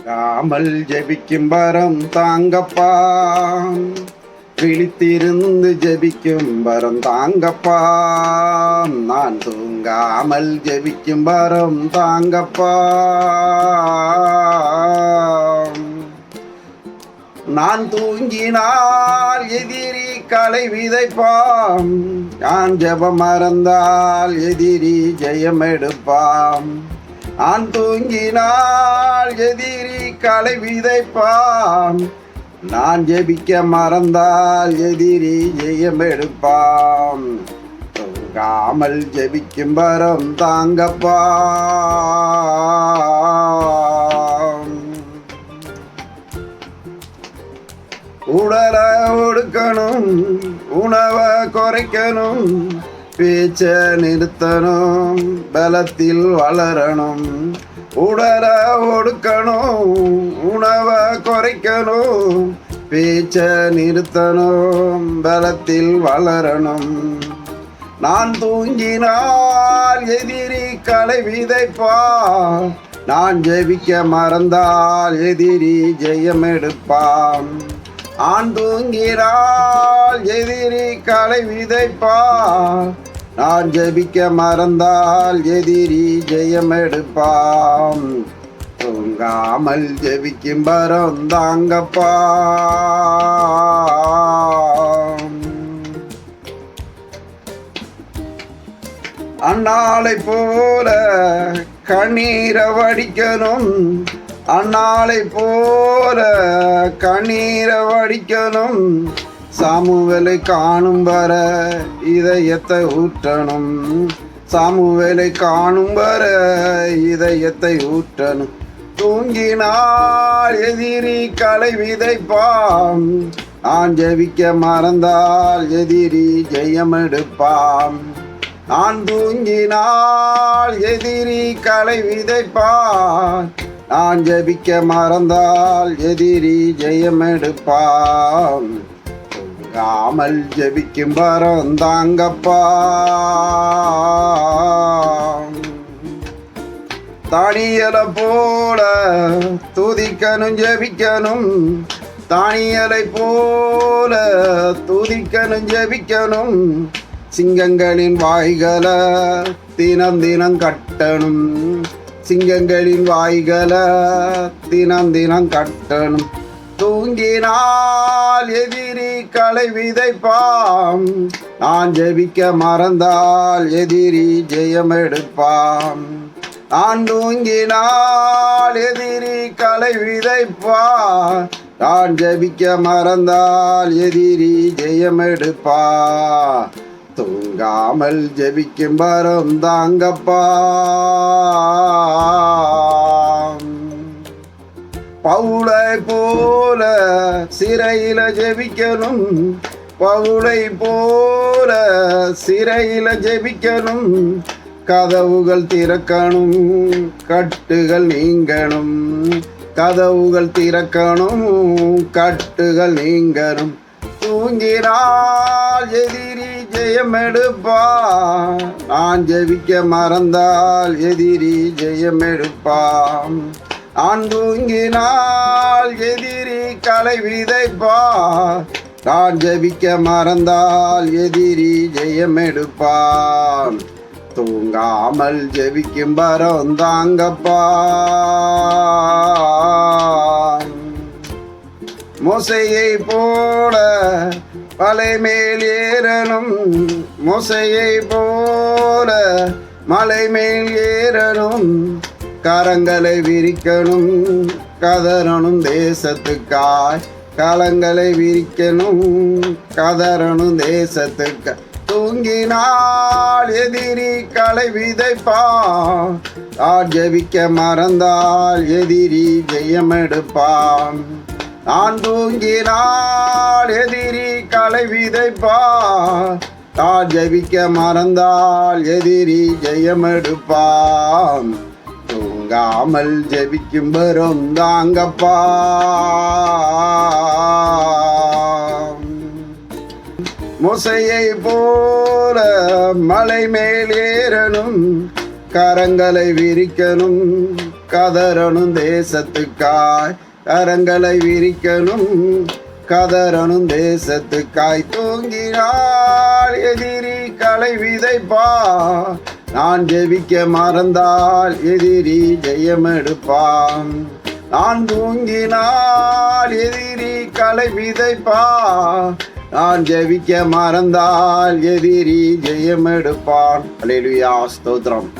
தூங்காமல் ஜெபிக்கும் வரம் தாங்கப்பா, விழித்திருந்து ஜெபிக்கும் வரம் தாங்கப்பா. நான் தூங்காமல் ஜெபிக்கும் வரம் தாங்கப்பா. நான் தூங்கினால் எதிரி களை விதைப்பாம், நான் ஜெபம் மறந்தால் எதிரி ஜெயம் எடுப்பாம். நான் தூங்கினால் எதிரி களை விதைப்பாம், நான் ஜெபிக்க மறந்தால் எதிரி ஜெயம் எடுப்பாம். தூங்காமல் ஜெபிக்கும் வரம் தாங்கப்பா. உடலை ஒடுக்கணும், உணவை குறைக்கணும், பேச்ச நிறுத்தணும், பலத்தில் வளரணும். உடலை ஒடுக்கணும், உணவை குறைக்கணும், பேச்ச நிறுத்தணும், பலத்தில் வளரணும். நான் தூங்கினால் எதிரி களை விதைப்பான், நான் ஜெபிக்க மறந்தால் எதிரி ஜெயம் எடுப்பான். நான் தூங்கினால் எதிரி களை விதைப்பான், நான் ஜெபிக்க மறந்தால் எதிரி ஜெயம் எடுப்பான். தூங்காமல் ஜெபிக்கும் வரம் தாங்கப்பா. அண்ணாளை போல கண்ணீரை வடிக்கணும், அண்ணாளை போல கண்ணீரை வடிக்கணும். சாமுவேலை காணும் வர இதயத்தை ஊற்றணும், சாமுவேலை காணும் வர இதயத்தை ஊற்றணும். தூங்கினால் எதிரி களை விதைப்பாம், நான் ஜெபிக்க மறந்தால் எதிரி ஜெயம் எடுப்பாம். நான் தூங்கினால் எதிரி களை விதைப்பான், நான் ஜெபிக்க மறந்தால் எதிரி ஜெயம் எடுப்பான். தூங்காமல் ஜெபிக்கும் வரம் தாங்கப்பா. தானியலை போல துதிக்கணும் ஜெபிக்கணும், தானியலை போல துதிக்கணும் ஜெபிக்கணும். சிங்கங்களின் வாய்களை தினம் தினம் கட்டணும், சிங்கங்களின் வாய்களை தினம் தினம் கட்டணும். தூங்கினால் எதிரி களை விதைப்பாம், நான் ஜெபிக்க மறந்தால் எதிரி ஜெயம் எடுப்பாம். நான் தூங்கினால் எதிரி களை விதைப்பான், நான் ஜெபிக்க மறந்தால் எதிரி ஜெயம் எடுப்பான். தூங்காமல் ஜெபிக்கும் வரம் தாங்கப்பா. பவுலை போல சிறையில ஜெபிக்கணும், பவுலை போல சிறையில ஜெபிக்கணும். கதவுகள் திறக்கணும், கட்டுகள் நீங்கணும், கதவுகள் திறக்கணும், கட்டுகள் நீங்கணும். தூங்கினால் எதிரி ஜெயம் எடுப்பான், நான் ஜெபிக்க மறந்தால் எதிரி ஜெயம் எடுப்பான். நான் தூங்கினால் எதிரி களை விதைப்பான், நான் ஜெபிக்க மறந்தால் எதிரி ஜெயம் எடுப்பான். தூங்காமல் ஜெபிக்கும் வரம் தாங்கப்பா. மோசையை போல மலை மேல் ஏறணும், மோசையை போல மலை மேல் ஏறணும். கரங்களை விரிக்கணும், கதறணும் தேசத்துக்காய், கரங்களை விரிக்கணும், கதறணும் தேசத்துக்காய். தூங்கினால் எதிரி களை விதைப்பான், நான் ஜெபிக்க மறந்தால் எதிரி ஜெயம் எடுப்பான். நான் தூங்கினால் எதிரி களை விதைப்பான், நான் ஜெபிக்க மறந்தால் எதிரி ஜெயம் எடுப்பான். தூங்காமல் ஜெபிக்கும் வரம் தாங்கப்பா. மோசையை போல மலை மேல் ஏறணும், கரங்களை விரிக்கணும், கதறணும் தேசத்துக்காய் கரங்களை விரிக்கணும், கதறணும் தேசத்துக்காய். தூங்கினால் எதிரி களை விதைப்பா, நான் ஜெபிக்க மறந்தால் எதிரி ஜெயம் எடுப்பான். நான் தூங்கினால் எதிரி களை விதைப்பா, நான் ஜெபிக்க மறந்தால் எதிரி ஜெயம் எடுப்பான். அல்லேலூயா, ஸ்தோத்திரம்.